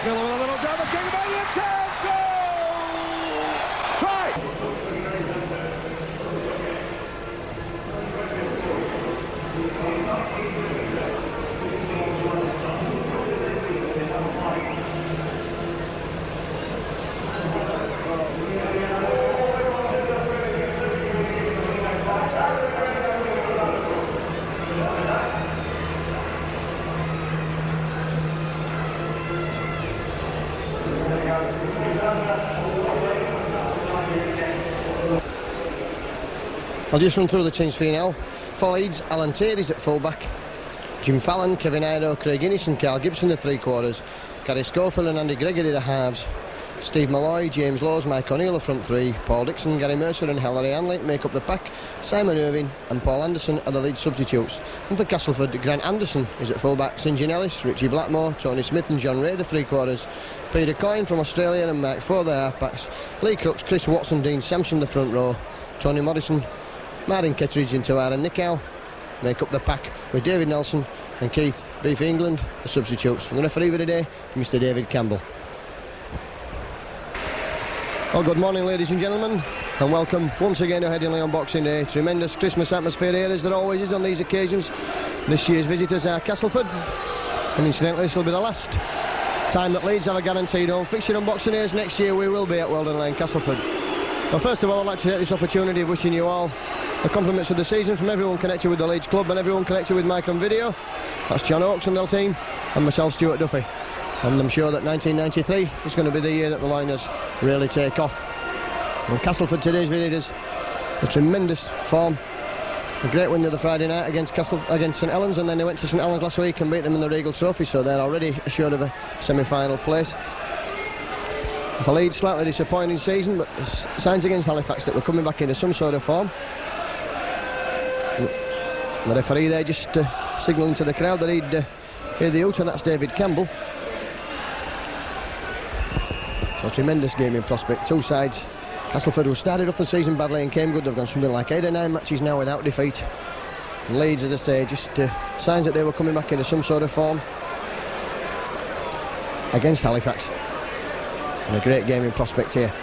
Miller with a little drama, kick by the chance. Try. I'll just run through the teams for you now. For Leeds, Alan Taylor's at full-back. Jim Fallon, Kevin Ido, Craig Innes and Carl Gibson the three-quarters. Gary Schofield and Andy Gregory the halves. Steve Malloy, James Laws, Mike O'Neill the front three. Paul Dixon, Gary Mercer and Hilary Hanley make up the pack. Simon Irving and Paul Anderson are the Leeds substitutes. And for Castleford, Grant Anderson is at full-back. St John Ellis, Richie Blackmore, Tony Smith and John Ray the three-quarters. Peter Coyne from Australia and Mike Ford the half-backs. Lee Crooks, Chris Watson, Dean Sampson the front row. Tony Morrison, Martin Kettridge and Aaron Nickow make up the pack with David Nelson and Keith Beef England the substitutes. And the referee for today, Mr David Campbell. Well, good morning ladies and gentlemen, and welcome once again to Headingley on Boxing Day. Tremendous Christmas atmosphere here as there always is on these occasions. This year's visitors are Castleford, and incidentally this will be the last time that Leeds have a guaranteed home fixture on Boxing Days. Next year we will be at Weldon Lane, Castleford. Well, first of all, I'd like to take this opportunity of wishing you all the compliments of the season from everyone connected with the Leeds club and everyone connected with Mike on Video. That's John Oakes and the team, and myself, Stuart Duffy. And I'm sure that 1993 is going to be the year that the Liners really take off. And Castleford, today's visitors, a tremendous form. A great win the other Friday night against St Helens, and then they went to St Helens last week and beat them in the Regal Trophy, so they're already assured of a semi-final place. For Leeds, slightly disappointing season, but signs against Halifax that we're coming back into some sort of form. The referee there just signalling to the crowd that he'd hear the hoot, and that's David Campbell. So a tremendous game in prospect, two sides. Castleford, who started off the season badly and came good, they've done something like 8 or 9 matches now without defeat. And Leeds, as I say, just signs that they were coming back into some sort of form against Halifax. And a great game in prospect here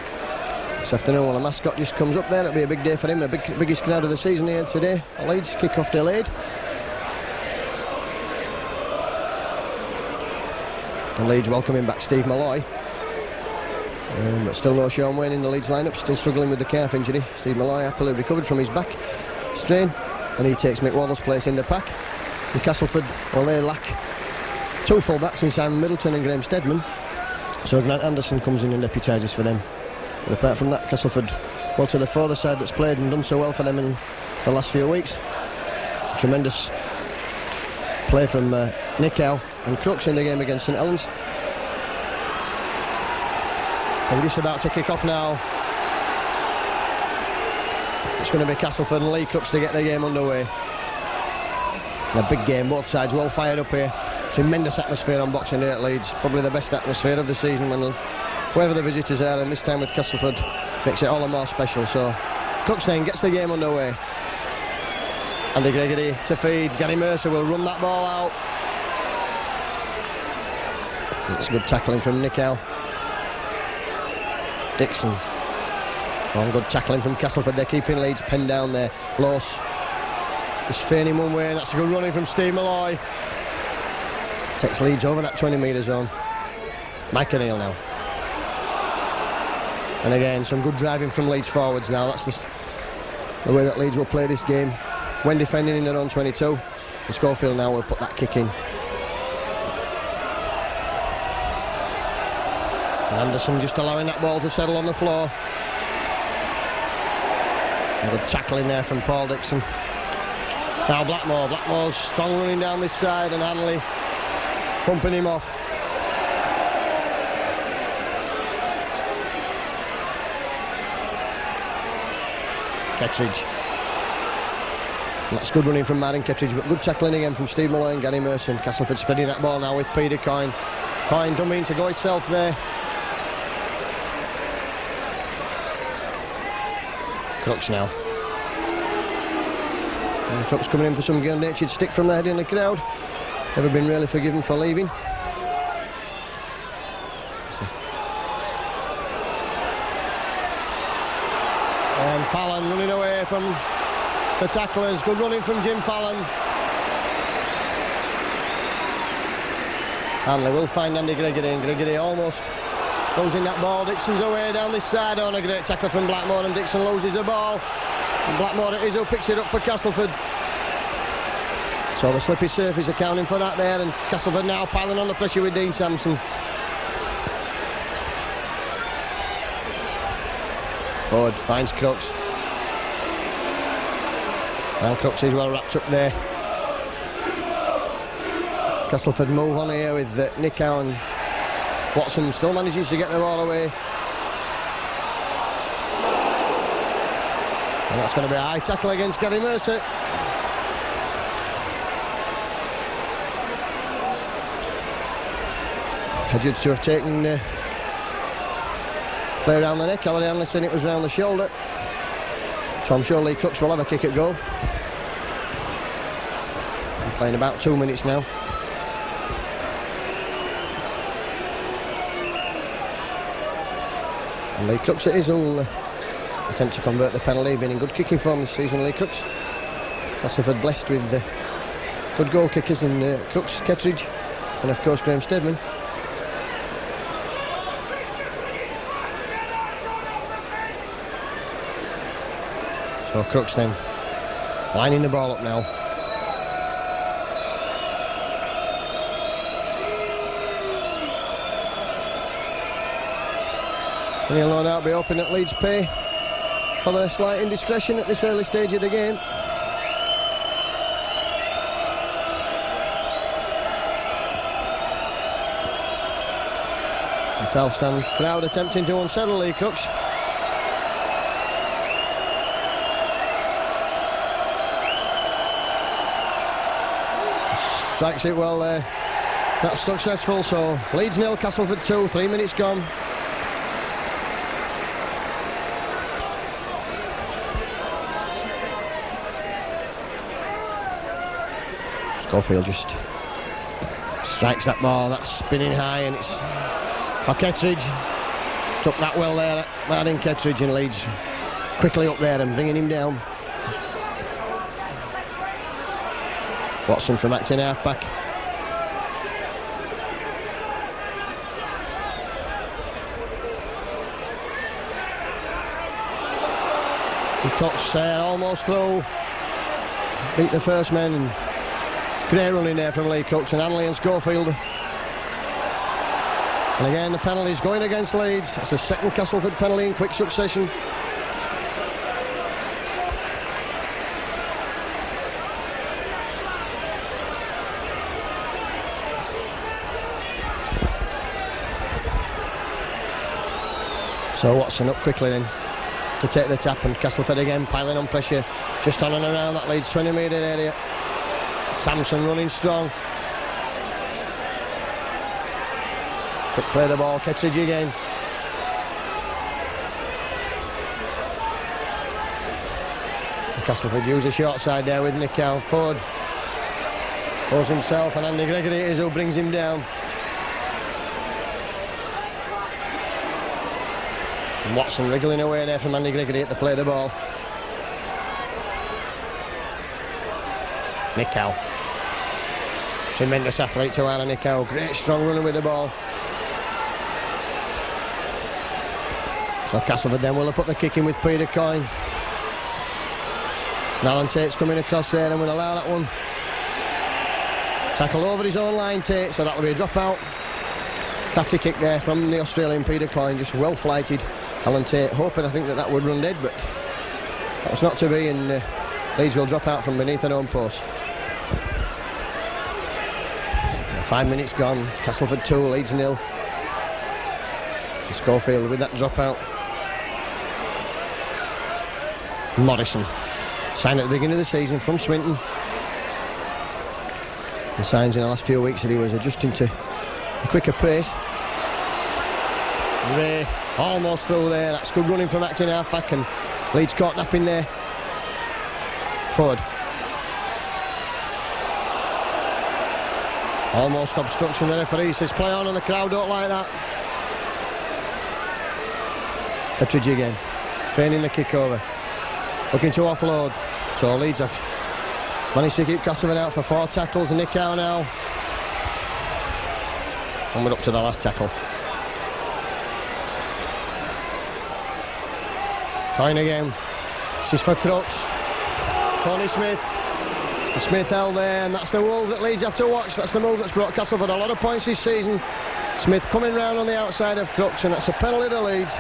this afternoon. Well, the mascot just comes up there. It'll be a big day for him. The biggest crowd of the season here today at Leeds. Kick-off delayed. And Leeds welcoming back Steve Malloy. But still no Sean Wayne in the Leeds lineup. Still struggling with the calf injury. Steve Malloy happily recovered from his back strain. And he takes Mick Waddle's place in the pack. And Castleford, well, they lack two full-backs in Simon Middleton and Graham Steadman. So Grant Anderson comes in and deputises for them. But apart from that, Castleford, well, to the further side that's played and done so well for them in the last few weeks. Tremendous play from Nickow and Crooks in the game against St Helens. And we're just about to kick off now. It's going to be Castleford and Lee Crooks to get the game underway. And a big game, both sides well fired up here. Tremendous atmosphere on Boxing Day at Leeds. Probably the best atmosphere of the season when whoever the visitors are, and this time with Castleford makes it all the more special. So Crookston gets the game underway. Andy Gregory to feed. Gary Mercer will run that ball out. It's good tackling from Nickow. Dixon. Oh, good tackling from Castleford. They're keeping Leeds pinned down there. Loss. Just feigning one way, and that's a good running from Steve Malloy. Takes Leeds over that 20-metre zone. Mike O'Neill now. And again, some good driving from Leeds forwards now. That's the way that Leeds will play this game. When defending in their own 22. And Schofield now will put that kick in. And Anderson just allowing that ball to settle on the floor. And good tackling there from Paul Dixon. Now Blackmore. Blackmore's strong running down this side, and Hanley pumping him off. Kettridge. And that's good running from Martin Kettridge, but good tackling again from Steve Malloy and Gary Mercer. Castleford spreading that ball now with Peter Coyne. Coyne dumbing to go himself there. Crooks now. And Crooks coming in for some good-natured stick from the head in the crowd. Never been really forgiven for leaving. And Fallon running away from the tacklers. Good running from Jim Fallon. Hanley will find Andy Gregory, and Gregory almost losing that ball. Dixon's away down this side. On a great tackle from Blackmore, and Dixon loses the ball. And Blackmore it is who picks it up for Castleford. So the slippy surface accounting for that there, and Castleford now piling on the pressure with Dean Sampson. Ford finds Crooks. And Crooks is well wrapped up there. Castleford move on here with Nick Howe, and Watson still manages to get the ball away. And that's going to be a high tackle against Gary Mercer. Adjudged to have taken play around the neck. Halliday Hanley saying it was round the shoulder. So I'm sure Lee Crooks will have a kick at goal. I'm playing about 2 minutes now. And Lee Crooks it is who'll attempt to convert the penalty. Been in good kicking form this season, Lee Crooks. Castleford blessed with good goal kickers in Crooks, Kettridge, and of course Graham Steadman. So Crooks then lining the ball up now. And he'll no doubt be hoping that Leeds pay for their slight indiscretion at this early stage of the game. The South Stand crowd attempting to unsettle Lee Crooks. Strikes it well there. That's successful, so Leeds 0, Castleford 2, 3 minutes gone. Schofield just strikes that ball, that's spinning high, and it's for Kettridge. Took that well there, Martin Kettridge, and Leeds quickly up there and bringing him down. Watson from acting half-back. And Cox there, almost through. Beat the first man. And great running there from Lee Cox and Hanley and Schofield. And again, the penalty's going against Leeds. It's a second Castleford penalty in quick succession. So Watson up quickly then to take the tap, and Castleford again piling on pressure just on and around that Leeds 20 metre area. Sampson running strong. Quick play the ball, Kettridge again. And Castleford use a short side there with Nick Howe. Ford goes himself, and Andy Gregory is who brings him down. And Watson wriggling away there from Andy Gregory at the play of the ball. Nick Howe. Tremendous athlete to Anna Nick Howe. Great strong runner with the ball. So Castleford then will have put the kick in with Peter Coyne. Alan Tate's coming across there and will allow that one. Tackle over his own line, Tate, so that'll be a drop out. Crafty kick there from the Australian Peter Coyne, just well flighted. Alan Tate hoping, I think, that would run dead, but that was not to be, and Leeds will drop out from beneath their own post. 5 minutes gone, Castleford 2, Leeds 0. Schofield with that dropout. Morrison, signed at the beginning of the season from Swinton. The signs in the last few weeks that he was adjusting to a quicker pace. Ray almost through there. That's good running from acting half-back, and Leeds caught napping there. Ford. Almost obstruction. The referee says play on, and the crowd don't like that. Kettridge again, feigning the kick over. looking to offload. So Leeds have managed to keep Castleford out for 4 tackles. Nick Howe now. And we're up to the last tackle. Fine again. This is for Crooks. Tony Smith. And Smith held there, and that's the move that Leeds have to watch. That's the move that's brought Castleford a lot of points this season. Smith coming round on the outside of Crooks, and that's a penalty to Leeds.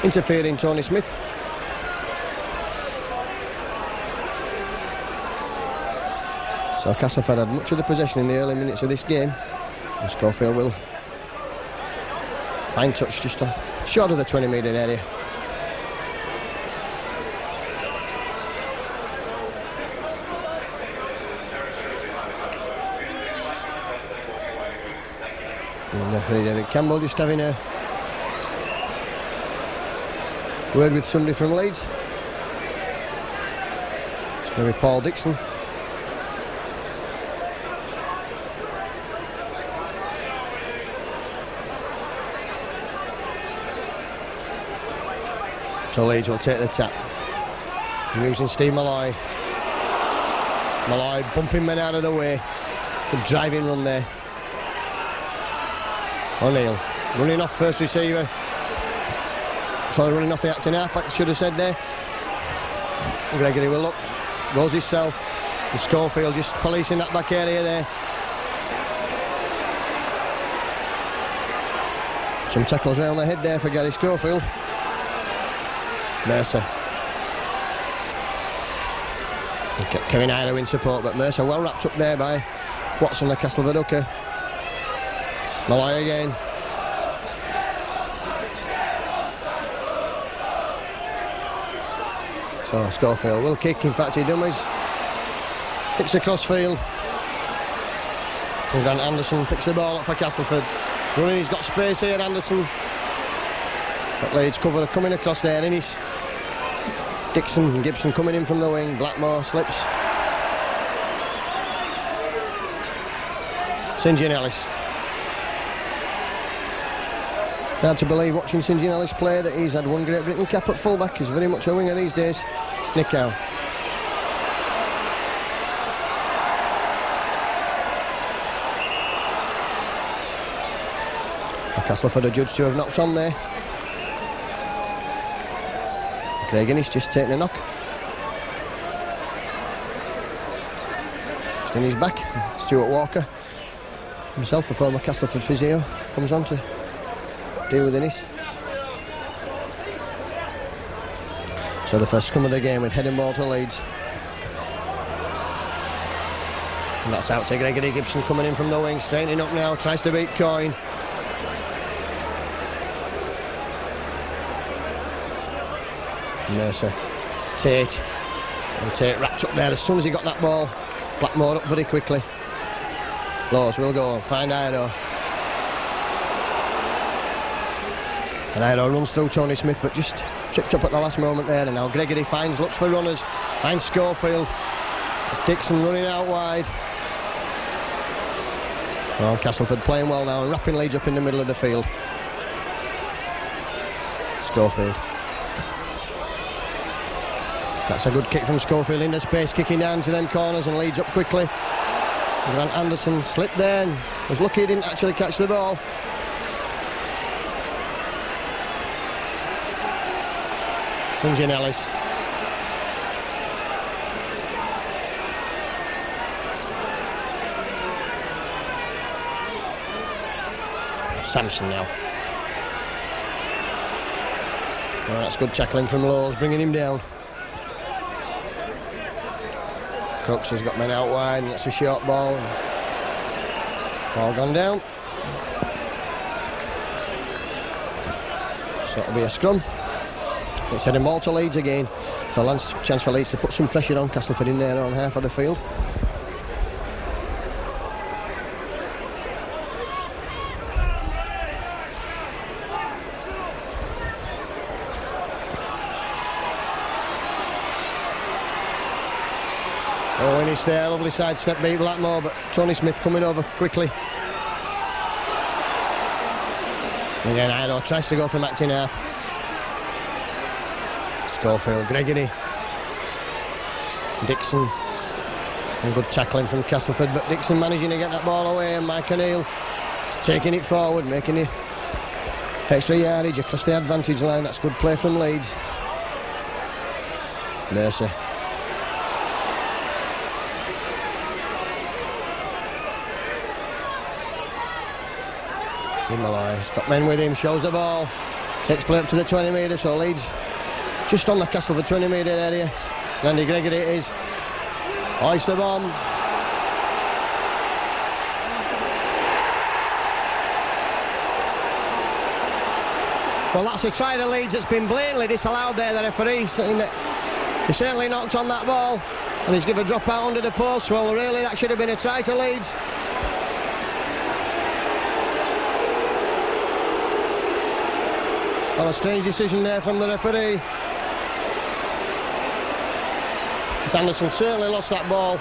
Interfering Tony Smith. So Castleford had much of the possession in the early minutes of this game. And Schofield will. Fine touch, just short of the 20-metre area. And referee David Campbell just having a word with somebody from Leeds. It's going to be Paul Dixon. So Leeds will take the tap. I'm using Steve Malloy. Malloy bumping men out of the way. Good driving run there. O'Neill running off first receiver. Sorry, running off the acting half, I should have said there. Gregory will look. Goes himself. And Schofield just policing that back area there. Some tackles round the head there for Gary Schofield. Mercer. Kevin Ido in support, but Mercer well wrapped up there by Watson, the Castleford hooker. Malloy again. So Schofield will kick, in fact he does. Kicks across field. And Grant Anderson picks the ball up for Castleford. Running, he's got space here, Anderson. But Leeds cover coming across there, Innis. Dixon and Gibson coming in from the wing. Blackmore slips. St. John Ellis. It's hard to believe watching St. John Ellis play that he's had one Great Britain cap at fullback. He's very much a winger these days. Nick Howe. Castleford are judged to have knocked on there. Craig Innis just taking a knock. Just in his back. Stuart Walker, himself a former Castleford physio, comes on to deal with Innis. So the first scrum of the game with heading ball to Leeds. And that's out to Gregory Gibson coming in from the wing, straightening up now, tries to beat Coyne. Mercer, Tate, and Tate wrapped up there as soon as he got that ball. Blackmore up very quickly. Laws will go and find Ido. And Ido runs through Tony Smith, but just tripped up at the last moment there. And now Gregory looks for runners, finds Schofield. It's Dixon running out wide. Oh, Castleford playing well now and wrapping Leeds up in the middle of the field. Schofield. That's a good kick from Schofield into space, kicking down to them corners and Leeds up quickly. Grant Anderson slipped there and was lucky he didn't actually catch the ball. St. John Ellis. Sampson now. Oh, that's good tackling from Laws, bringing him down. Crooks has got men out wide, and that's a short ball. Ball gone down. So it'll be a scrum. It's heading ball to Leeds again. So last chance for Leeds to put some pressure on Castleford in there on half of the field. Oh, Innis there, lovely sidestep beat Blackmore, but Tony Smith coming over quickly. And then Ido tries to go from acting half. Schofield, Gregory, Dixon, and good tackling from Castleford, but Dixon managing to get that ball away, and Mike O'Neill is taking it forward, making it extra yardage across the advantage line. That's good play from Leeds. Mercer. Malloy, he's got men with him, shows the ball, takes play up to the 20 metre, so Leeds just on the Castleford 20 metre area. Andy Gregory it is, hoists the bomb. Well, that's a try to Leeds that's been blatantly disallowed there, the referee, saying that he certainly knocked on that ball and he's given a drop out under the post. Well, really, that should have been a try to Leeds. Well, a strange decision there from the referee. Anderson certainly lost that ball.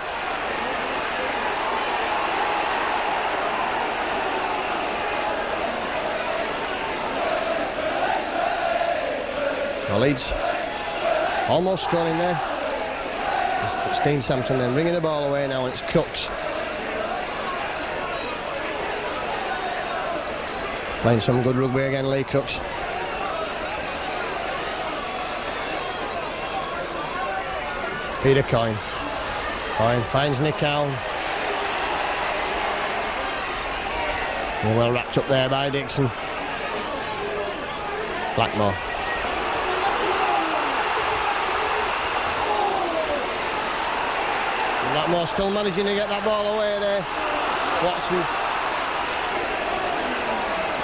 Well, Leeds almost scoring there. It's Steen Sampson then bringing the ball away now, and it's Crooks. Playing some good rugby again, Lee Crooks. Peter Coyne. Coyne finds Nick Allen. Well wrapped up there by Dixon. Blackmore. Blackmore still managing to get that ball away there. Watson.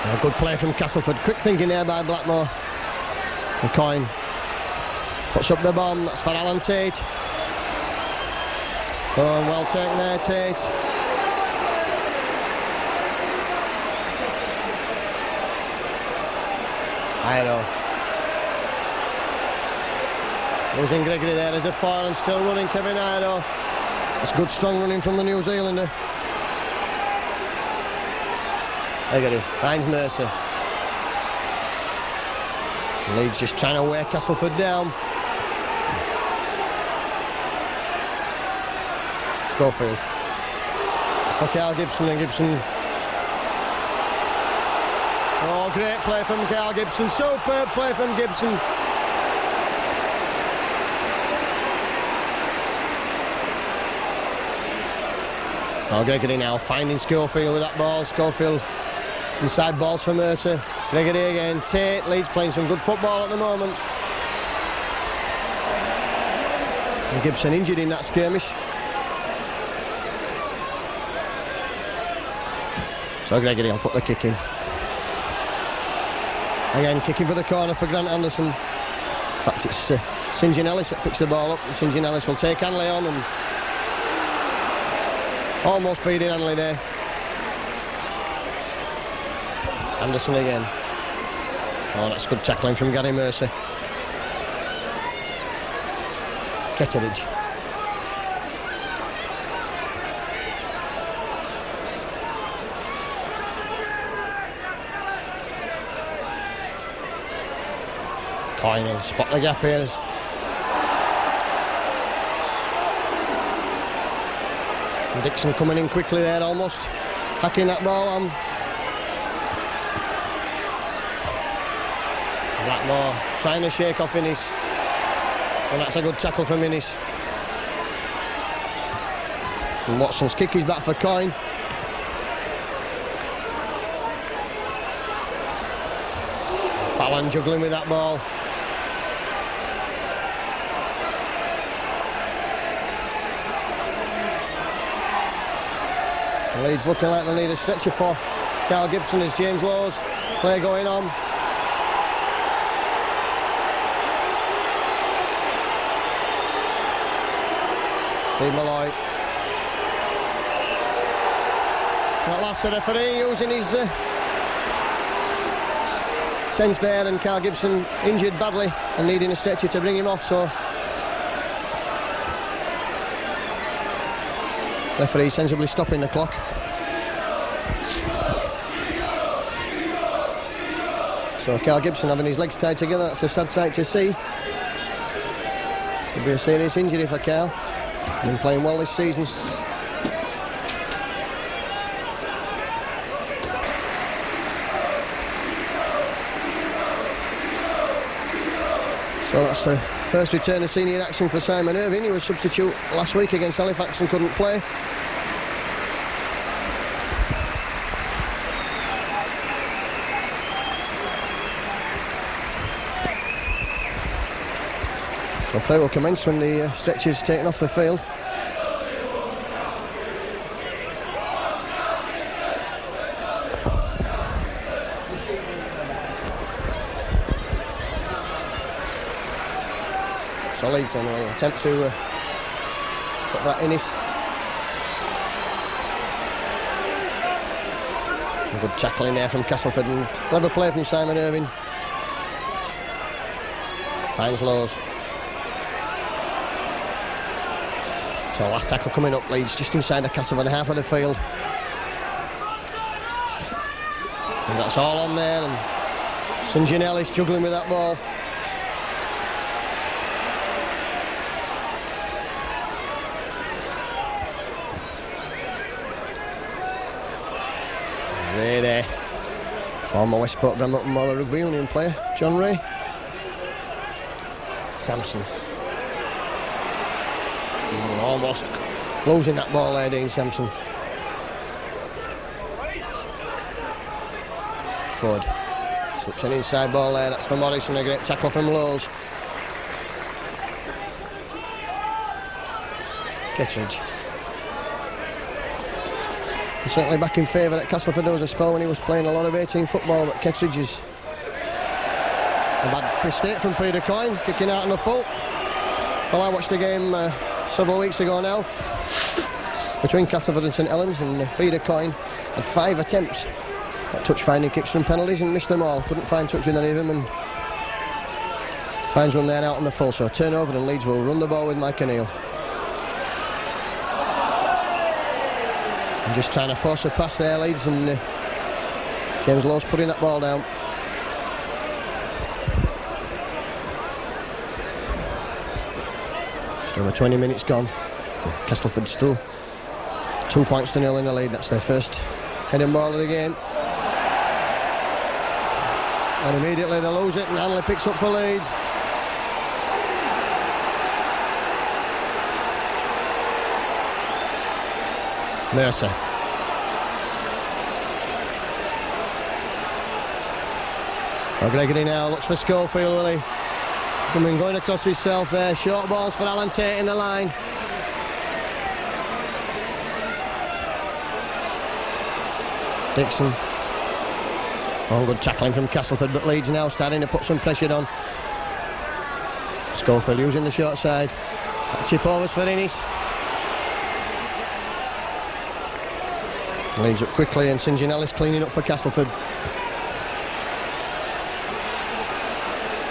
A good play from Castleford. Quick thinking there by Blackmore. And Coyne puts up the bomb. That's for Alan Tate. Oh, well taken there, Tate. Iro. Losing Gregory there as a foul and still running Kevin Iro. It's good strong running from the New Zealander. Gregory finds Mercer. Leeds just trying to wear Castleford down. Schofield. It's for Carl Gibson, and Gibson. Oh, great play from Carl Gibson. Superb play from Gibson. Oh, Gregory now finding Schofield with that ball. Schofield inside balls for Mercer. Gregory again. Tate. Leeds playing some good football at the moment. And Gibson injured in that skirmish. So Gregory will put the kick in. Again, kicking for the corner for Grant Anderson. In fact, it's St. John Ellis that picks the ball up. And St. John Ellis will take Hanley on and almost beating Hanley there. Anderson again. Oh, that's good tackling from Gary Mercer. Ketteridge. Coyne will spot the gap here. And Dixon coming in quickly there, almost hacking that ball on. Blackmore trying to shake off Innes. And that's a good tackle from Innes. And Watson's kick is back for Coyne. Fallon juggling with that ball. Leeds looking like they need a stretcher for Carl Gibson as James Lawes. Play going on. Steve Malloy. At last, the referee using his sense there, and Carl Gibson injured badly and needing a stretcher to bring him off, so referee sensibly stopping the clock. So Carl Gibson having his legs tied together, that's a sad sight to see. Could be a serious injury for Carl. Been playing well this season. So that's the first return of senior action for Simon Irving. He was substitute last week against Halifax and couldn't play. So play will commence when the stretch is taken off the field. So Leeds then will attempt to put that in his. Good tackling there from Castleford and clever play from Simon Irving. Finds Lowe's. So last tackle coming up, Leeds just inside the Castleford half of the field. And that's all on there, and St Gianelli struggling with that ball. Ray there, former Westport Bramlett Moller Rugby Union player, John Ray. Sampson. Almost losing that ball there, Dean Sampson. Ford slips an inside ball there, that's for Morrison, a great tackle from Lowes. Kittredge. He's certainly back in favour at Castleford. There was a spell when he was playing a lot of 18 football, but Kittredge is a bad mistake from Peter Coyne, kicking out on the full. Well, I watched a game several weeks ago now between Castleford and St Helens, and Peter Coyne had 5 attempts at touch finding kicks from penalties and missed them all. Couldn't find touch with any of them, and finds one there out on the full. So turnover, and Leeds will run the ball with Mike O'Neill. And just trying to force a pass there, Leeds, and James Lowe's putting that ball down. Just over 20 minutes gone. Castleford still 2 points to 0 in the lead. That's their first heading ball of the game. And immediately they lose it, and Hanley picks up for Leeds. Mercer. Well, Gregory now looks for Schofield, will he? Going across himself there. Short balls for Alan Tate in the line. Dixon. Oh, good tackling from Castleford, but Leeds now starting to put some pressure on. Schofield using the short side. Chip overs for Innes. Leeds up quickly, and St Gianelli's cleaning up for Castleford.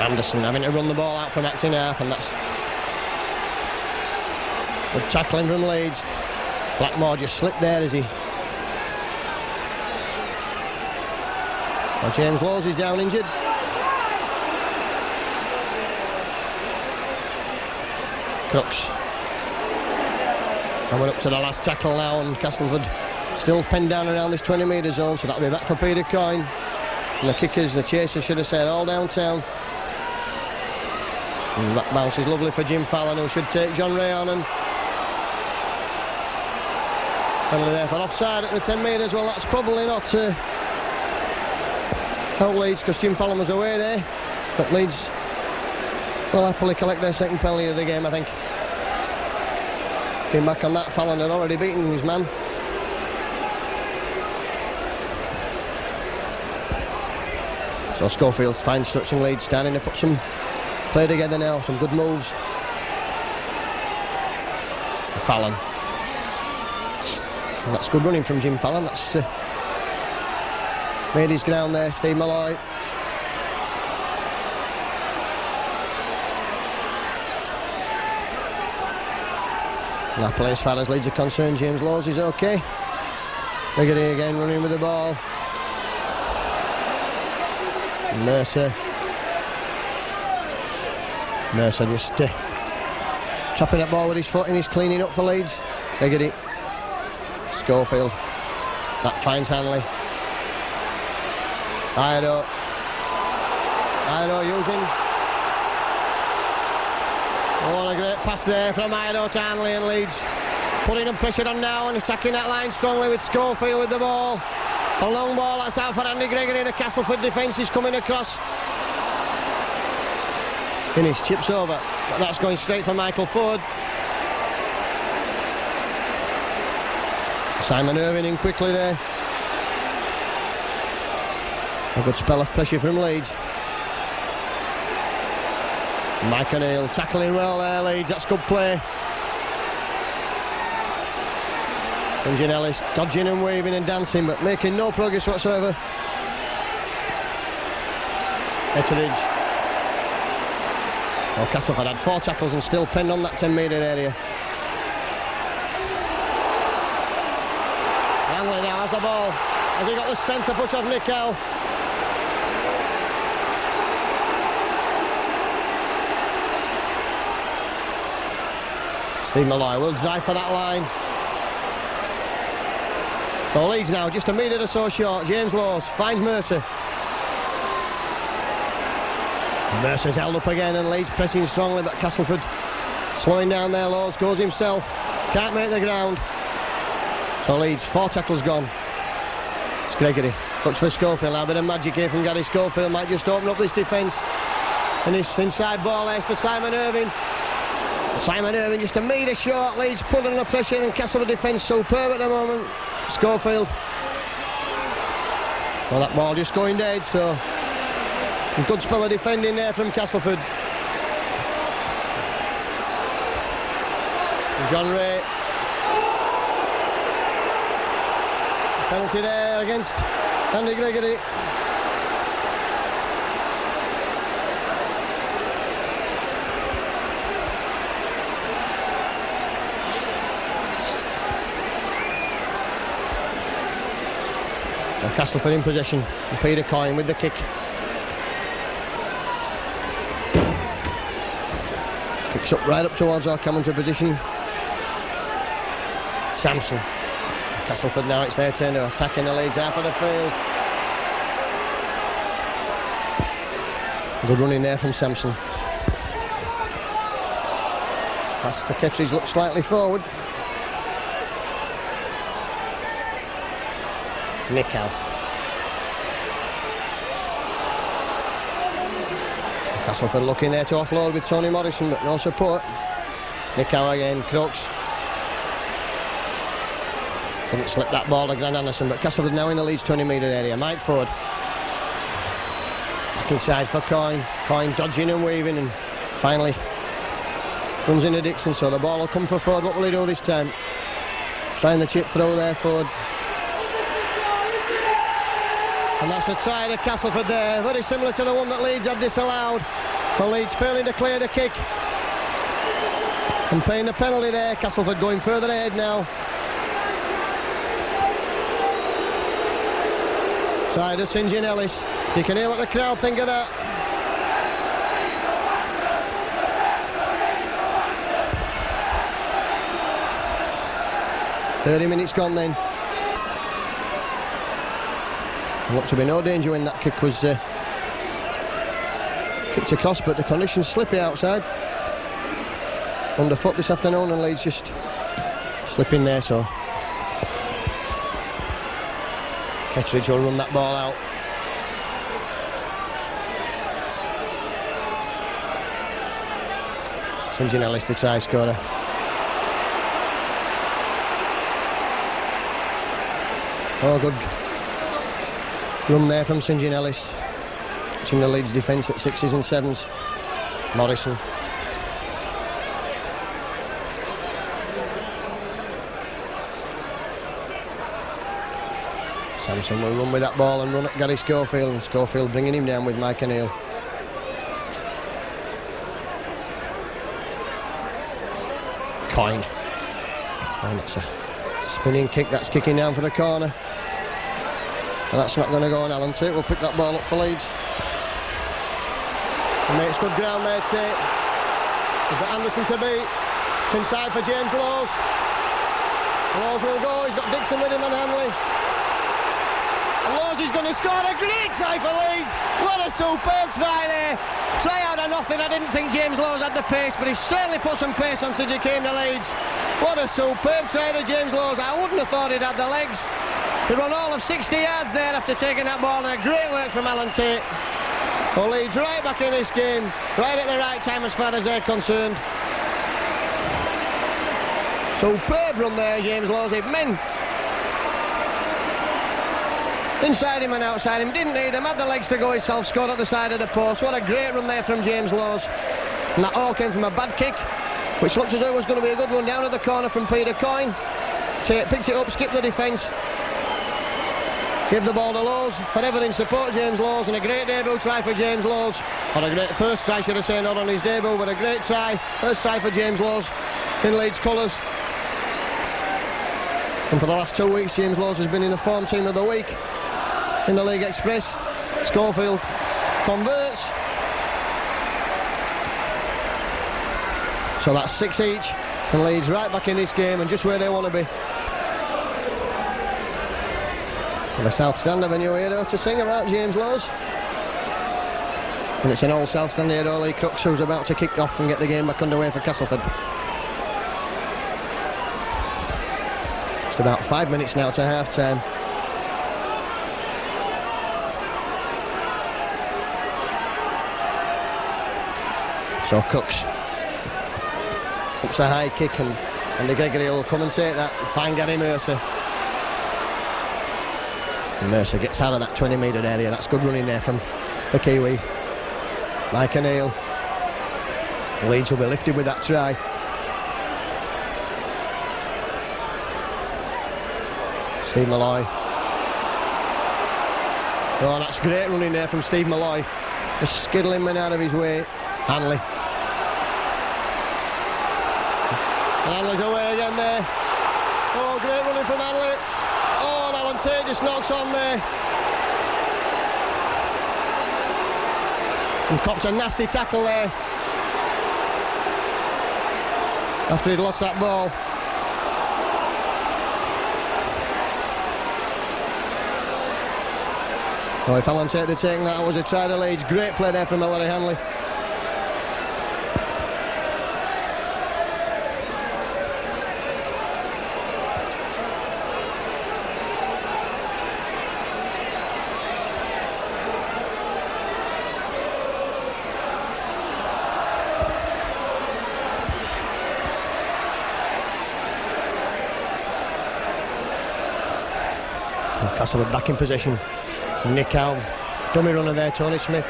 Anderson having to run the ball out from acting half, and that's good tackling from Leeds. Blackmore just slipped there as he. Well, James Laws is down injured. Crooks. And we're up to the last tackle now, and Castleford still penned down around this 20-metre zone, so that'll be back for Peter Coyne. And the kickers, the chasers, should have said all downtown. And that bounce is lovely for Jim Fallon, who should take John Ray on, and penalty there for offside at the 10 metres. Well, that's probably not help Leeds, because Jim Fallon was away there, but Leeds will happily collect their second penalty of the game, I think. Came back on that. Fallon had already beaten his man. So Schofield finds touching Leeds, starting to put some play together now, some good moves. Fallon. And that's good running from Jim Fallon. That's made his ground there, Steve Malloy. And that play, as far as Leeds are concerned, James Laws is okay. Gregory again running with the ball. Mercer just Trapping that ball with his foot and he's cleaning up for Leeds. Biggity. Schofield. That finds Hanley. Ido using. Oh, what a great pass there from Ido to Hanley, and Leeds putting them pressure on now and attacking that line strongly with Schofield with the ball. It's a long ball, that's out for Andy Gregory. The Castleford defence is coming across. Innes chips over, but that's going straight for Michael Ford. Simon Irving in quickly there. A good spell of pressure from Leeds. Mike O'Neill tackling well there, Leeds, that's good play. St. John Ellis dodging and waving and dancing, but making no progress whatsoever. Etheridge. Oh, Castleford had 4 tackles and still penned on that 10-metre area. Hanley now has the ball. Has he got the strength to push off Nick Howe? Steve Malloy will drive for that line. Well, Leeds now just a metre or so short. James Laws finds Mercer. Mercer's held up again and Leeds pressing strongly, but Castleford slowing down there. Laws goes himself. Can't make the ground. So Leeds, 4 tackles gone. It's Gregory. Looks for Schofield. A bit of magic here from Gary Schofield. Might just open up this defence. And this inside ball there is for Simon Irving. Simon Irving just a metre short. Leeds putting the pressure and Castleford defence superb at the moment. Schofield. Well, that ball just going dead, so a good spell of defending there from Castleford. John Ray. Penalty there against Andy Gregory. Castleford in possession. And Peter Coyne with the kick. Kicks up right up towards our commentary position. Sampson. Castleford now, it's their turn to attack in the Leeds half of the field. Good running there from Sampson. Pass to Kettridge, looks slightly forward. Nick Howe. Castleford looking there to offload with Tony Morrison, but no support. Nick Howe again, Crooks. Couldn't slip that ball to Grant Anderson, but Castleford now in the Leeds 20-metre area. Mike Ford. Back inside for Coyne. Coyne dodging and weaving and finally runs into Dixon, so the ball will come for Ford. What will he do this time? Trying the chip throw there, Ford. And that's a try to Castleford there, very similar to the one that Leeds have disallowed. And Leeds failing to clear the kick and paying the penalty there. Castleford going further ahead now. Try to St. John Ellis. You can hear what the crowd think of that. "30 minutes gone then. Looked to be no danger when that kick was kicked across, but the conditions slippy outside. Underfoot this afternoon and Leeds just slipping there, so Kettridge will run that ball out. St. John Ellis to try scorer. Oh, good run there from St. John Ellis. Watching the Leeds defence at 6s and 7s. Morrison. Sampson will run with that ball and run at Gary Schofield, and Schofield bringing him down with Mike O'Neill. Coyne. And it's a spinning kick that's kicking down for the corner. And that's not going to go on Alan Tate. We'll pick that ball up for Leeds. And makes good ground there, Tate. We've got Anderson to beat. It's inside for James Laws. Laws will go, he's got Dixon with him and Hanley. And Laws is going to score a great try for Leeds. What a superb try there. Try out of nothing. I didn't think James Laws had the pace, but he certainly put some pace on since he came to Leeds. What a superb try to James Laws. I wouldn't have thought he'd had the legs. He run all of 60 yards there after taking that ball, and a great work from Alan Tate. Well, Leeds right back in this game, right at the right time as far as they're concerned. Superb run there, James Laws. Men inside him and outside him, didn't need him, had the legs to go himself, scored at the side of the post. What a great run there from James Laws. And that all came from a bad kick, which looked as though it was going to be a good one down at the corner from Peter Coyne. Tate picks it up, skipped the defence, give the ball to Laws. For everything, support James Laws, and a great debut try for James Laws. Or a great first try, should I say, not on his debut, but a great try. First try for James Laws in Leeds colours. And for the last 2 weeks, James Laws has been in the form team of the week in the League Express. Schofield converts. So that's 6 each, and Leeds right back in this game and just where they want to be. So the South Stand have a new hero to sing about, James Laws. And it's an old South Stand hero, Lee Crooks, who's about to kick off and get the game back underway for Castleford. Just about 5 minutes now to half-time. So Cooks hooks a high kick, and Andy Gregory will come and take that. Find Gary Mercer. And Mercer gets out of that 20-metre area. That's good running there from the Kiwi. Mike O'Neill. Leeds will be lifted with that try. Steve Malloy. Oh, that's great running there from Steve Malloy. Just skiddling men out of his way. Hanley. And Hanley's away again there. Oh, great running from Hanley. Oh, and Alan Tate just knocks on there. And copped a nasty tackle there after he'd lost that ball. Oh, if Alan Tate had taken that, it was a try to Leeds. Great play there from Ellery Hanley. Castleford back in possession. Nick out. Dummy runner there, Tony Smith.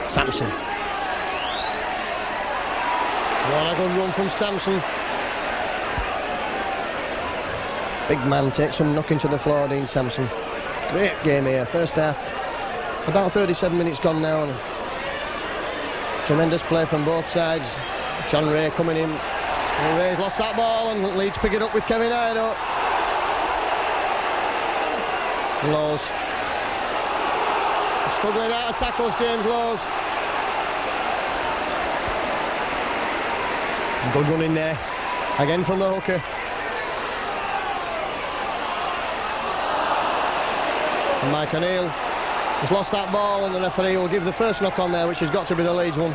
Sampson. What a good run from Sampson. Big man takes some knocking to the floor, Dean Sampson. Great game here. First half, about 37 minutes gone now. And tremendous play from both sides. John Ray coming in. And Ray's lost that ball, and Leeds pick it up with Kevin Ido. Laws. Struggling out of tackles, James Laws. Good run in there. Again from the hooker. And Mike O'Neill has lost that ball, and the referee will give the first knock on there, which has got to be the Leeds one.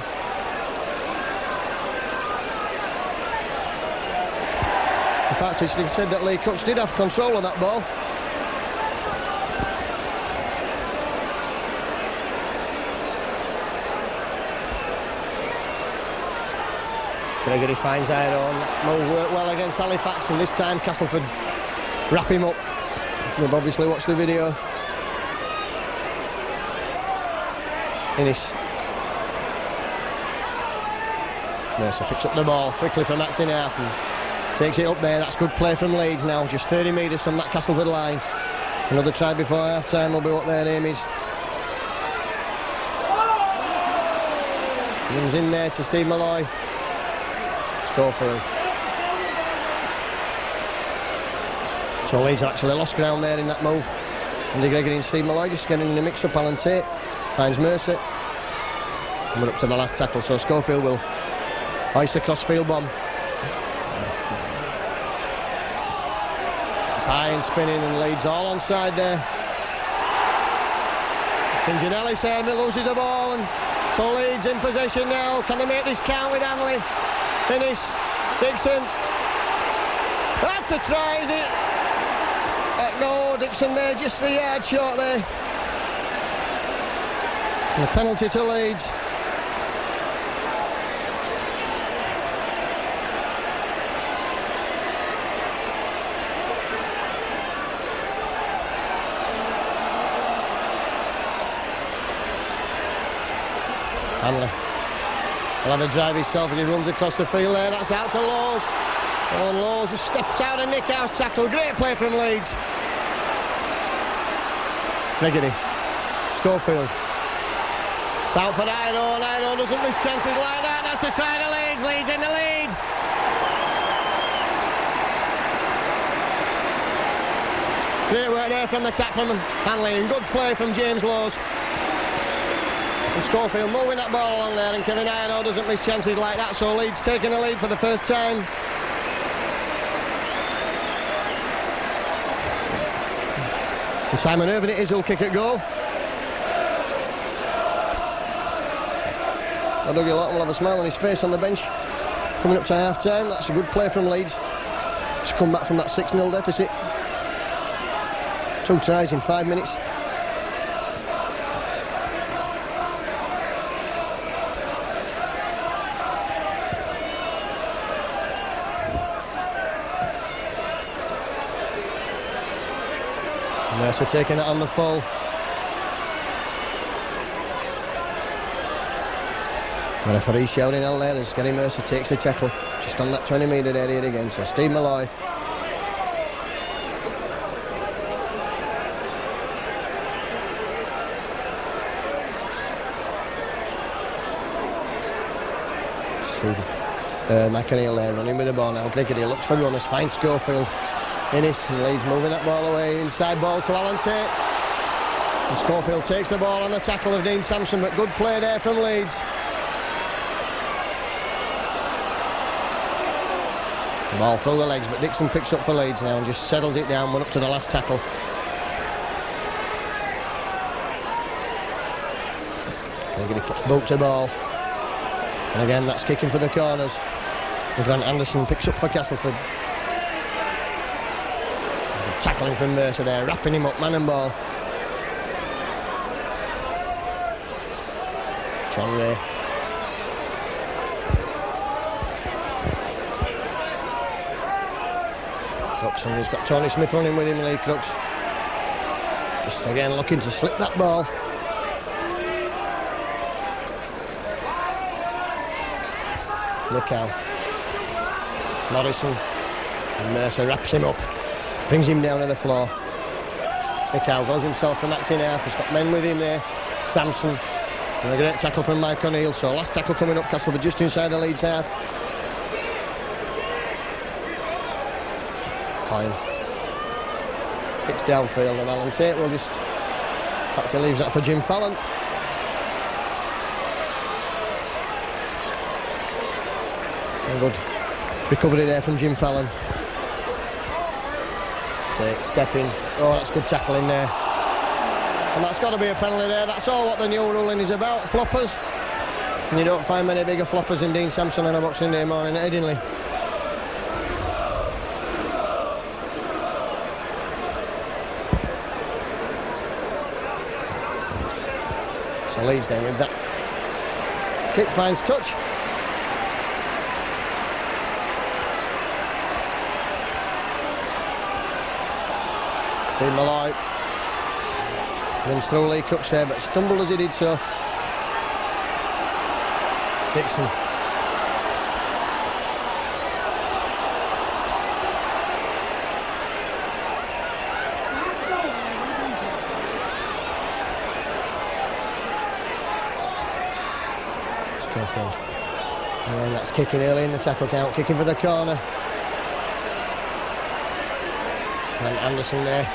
In fact, it's said that Lee Cooks did have control of that ball. Gregory finds Iron. Move worked well against Halifax, and this time Castleford wrap him up. They've obviously watched the video. Innes. Mercer picks up the ball quickly from acting half and takes it up there. That's good play from Leeds now. Just 30 metres from that Castleford line. Another try before half-time will be what their aim is. Comes in there to Steve Malloy. Schofield. So Leeds actually lost ground there in that move. Andy Gregory and Steve Malloy just getting in the mix-up. Alan Tate finds Mercer. Coming up to the last tackle, so Schofield will hoist a cross-field bomb. It's high and spinning, and Leeds all onside there. Sinjanelli saying that loses the ball, and so Leeds in possession now. Can they make this count with Hanley? Innes, Dixon. That's a try, is it? No, Dixon there, just the yard short there. And a penalty to Leeds. Hanley will have a drive himself as he runs across the field there. That's out to Laws. Oh, and Laws just steps out of Nick House tackle. Great play from Leeds. Negedy. Schofield. It's out for Ido. Ido doesn't miss chances like that. That's the try to Leeds. Leeds in the lead. Great work there from the tackleman Hanley, and good play from James Laws. And Schofield moving that ball along there, and Kevin Ido doesn't miss chances like that, so Leeds taking the lead for the first time. And Simon Irvin it is who'll kick at goal. Dougie Lawton will have a smile on his face on the bench coming up to half-time. That's a good play from Leeds to come back from that 6-0 deficit. 2 tries in 5 minutes. Mercer taking it on the full. The referee shouting out there as Gary Mercer takes the tackle just on that 20-metre area again. So Steve Malloy. McAneal there running with the ball now. Glickety looks for runners, finds Schofield. Innes, and Leeds moving that ball away. Inside ball to Alan Tate. And Schofield takes the ball on the tackle of Dean Sampson, but good play there from Leeds. The ball through the legs, but Dixon picks up for Leeds now and just settles it down. Went up to the last tackle. Glickety puts boot to ball. And again, that's kicking for the corners. And Grant Anderson picks up for Castleford. Tackling from Mercer there, wrapping him up, man and ball. John Ray. Crooks, and he's got Tony Smith running with him, Lee Crooks. Just again looking to slip that ball. Nickow. Morrison. And Mercer wraps him up. Brings him down to the floor. Nickow goes himself from acting half. He's got men with him there. Sampson. And a great tackle from Mike O'Neill. So last tackle coming up, Castleford just inside the Leeds half. Coyle. Kicks downfield, and Alan Tate will just... In fact, he leaves that for Jim Fallon. And good recovery there from Jim Fallon. Stepping. Oh, that's good tackling there. And that's got to be a penalty there. That's all what the new ruling is about. Floppers. And you don't find many bigger floppers than Dean Sampson on a Boxing Day morning at Headingley. So Leeds then with that. Kick finds touch. Steve Malloy runs through Lee Crooks there, but stumbled as he did so. Dixon. Schofield. And then that's kicking early in the tackle count, kicking for the corner. And Anderson there.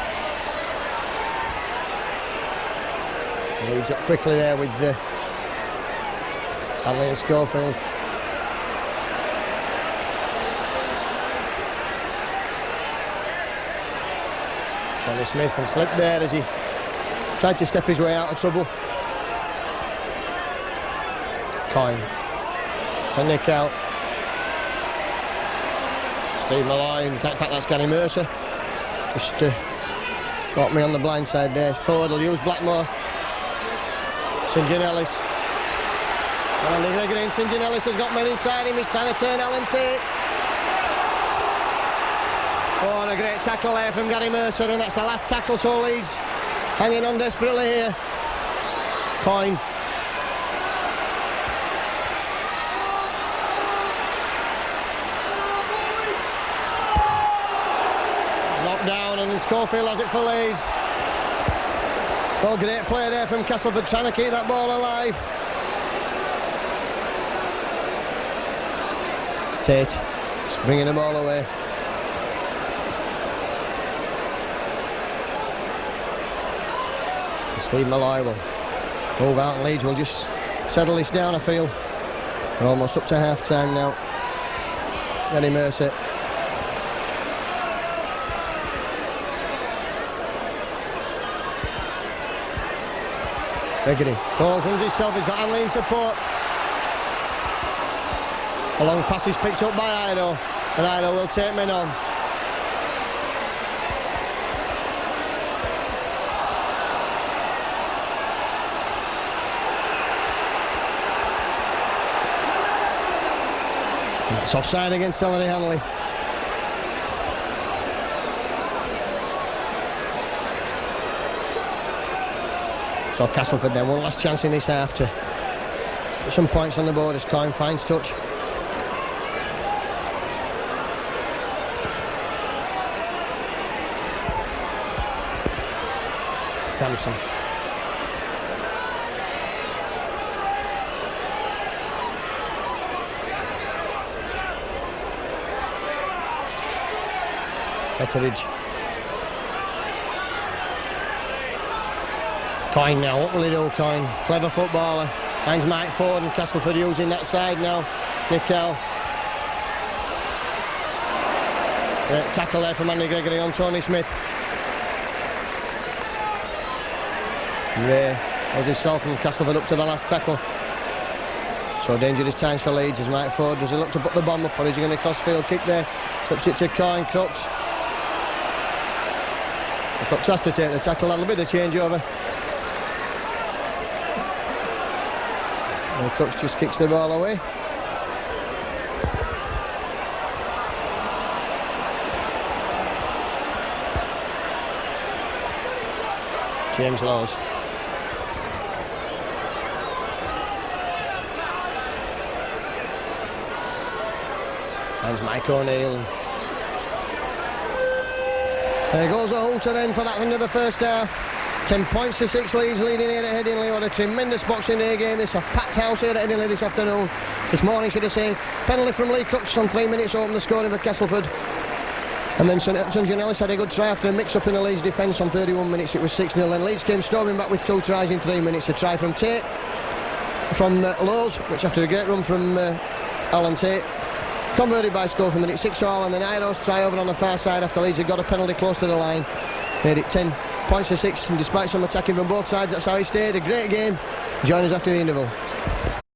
Leads up quickly there with Hanley and Schofield. Johnny Smith and slipped there as he tried to step his way out of trouble. Coyne. It's a nick out. Steve Malloy, in fact that's Gary Mercer. Just got me on the blind side there. Forward will use Blackmore. St John Ellis. And Andy Gregory and St John Ellis has got men inside him. He's trying to turn Alan Tate. Oh, and a great tackle there from Gary Mercer, and that's the last tackle, so Leeds hanging on desperately here. Coyne. Knocked down, and Schofield has it for Leeds. Well, great play there from Castleford, trying to keep that ball alive. Tate just bringing the ball away. Steve Malloy will move out and Leeds will just settle this down, I feel. We're almost up to half time now. Gary Mercer. Gregory goes, runs himself, he's got Hanley in support. A long pass is picked up by Ido, and Ido will take men on. It's offside against Ellery Hanley. So Castleford then, one last chance in this half to put some points on the board as Coyne finds touch. Sampson. Etheridge. Coyne now, what will he do, Coyne? Clever footballer. Finds Mike Ford and Castleford using that side now. Nickel. Great tackle there from Andy Gregory on Tony Smith. Ray was himself and Castleford up to the last tackle. So dangerous times for Leeds as Mike Ford, does he look to put the bomb up or is he going to cross-field kick there? Slips it to Coyne, Crooks. Crooks has to take the tackle, that'll be the changeover. And Crooks just kicks the ball away. James Laws. Finds Mike O'Neill. There goes a halter then for that end of the first half. 10 points to 6 Leeds leading here at Headingley. What a tremendous Boxing Day game this. A packed house here at Headingley this afternoon. This morning, should I say. Penalty from Lee Crooks on 3 minutes opened the scoring for Castleford. And then St John Ellis had a good try after a mix-up in the Leeds defence on 31 minutes. It was 6-0. Then Leeds came storming back with 2 tries in 3 minutes. A try from Tate, from Lowe's, which after a great run from Alan Tate, converted by Schofield, made it 6-all, and then Ido's try over on the far side after Leeds had got a penalty close to the line. Made it 10 points to 6, and despite some attacking from both sides, that's how he stayed. A great game. Join us after the interval.